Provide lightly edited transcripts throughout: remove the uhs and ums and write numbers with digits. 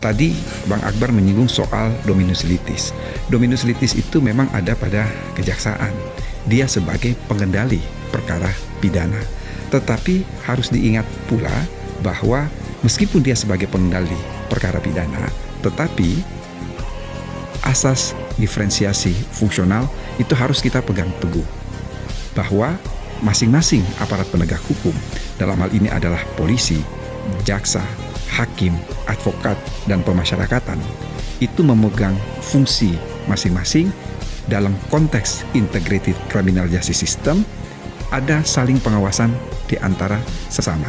Tadi Bang Akbar menyinggung soal dominus litis. Dominus litis itu memang ada pada kejaksaan. Dia sebagai pengendali perkara pidana. Tetapi harus diingat pula bahwa meskipun dia sebagai pengendali perkara pidana, tetapi asas diferensiasi fungsional itu harus kita pegang teguh. Bahwa masing-masing aparat penegak hukum, dalam hal ini adalah polisi, jaksa, hakim, advokat, dan pemasyarakatan, itu memegang fungsi masing-masing dalam konteks integrated criminal justice system. Ada saling pengawasan di antara sesama.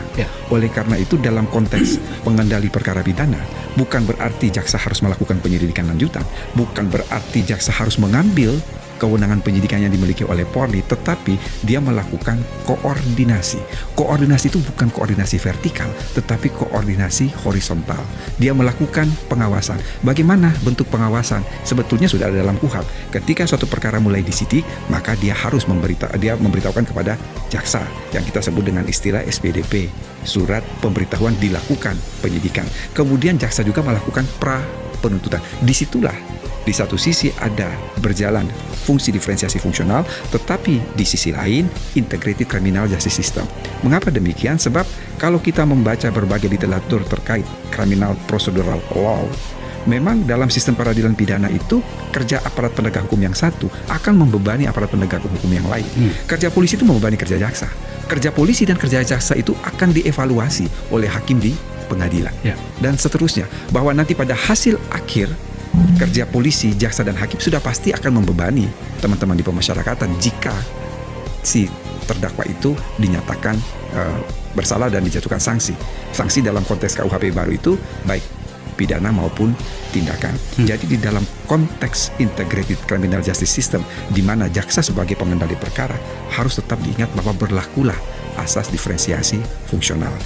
Oleh karena itu dalam konteks pengendali perkara pidana, bukan berarti jaksa harus melakukan penyelidikan lanjutan, bukan berarti jaksa harus mengambil kewenangan penyidikan yang dimiliki oleh Polri, tetapi dia melakukan koordinasi. Koordinasi itu bukan koordinasi vertikal, tetapi koordinasi horizontal. Dia melakukan pengawasan. Bagaimana bentuk pengawasan? Sebetulnya sudah ada dalam KUHP. Ketika suatu perkara mulai disidik, maka dia harus memberitahukan kepada jaksa yang kita sebut dengan istilah SPDP, surat pemberitahuan dilakukan penyidikan. Kemudian jaksa juga melakukan pra penuntutan. Disitulah di satu sisi ada berjalan fungsi diferensiasi fungsional, tetapi di sisi lain integrated criminal justice system. Mengapa demikian? Sebab kalau kita membaca berbagai literatur terkait criminal procedural law, memang dalam sistem peradilan pidana itu kerja aparat penegak hukum yang satu akan membebani aparat penegak hukum yang lain. Kerja polisi itu membebani kerja jaksa. Kerja polisi dan kerja jaksa itu akan dievaluasi oleh hakim di pengadilan. Dan seterusnya, bahwa nanti pada hasil akhir kerja polisi, jaksa, dan hakim sudah pasti akan membebani teman-teman di pemasyarakatan jika si terdakwa itu dinyatakan bersalah dan dijatuhkan sanksi. Sanksi dalam konteks KUHP baru itu baik pidana maupun tindakan. Jadi di dalam konteks integrated criminal justice system, di mana jaksa sebagai pengendali perkara harus tetap diingat bahwa berlakulah asas diferensiasi fungsional.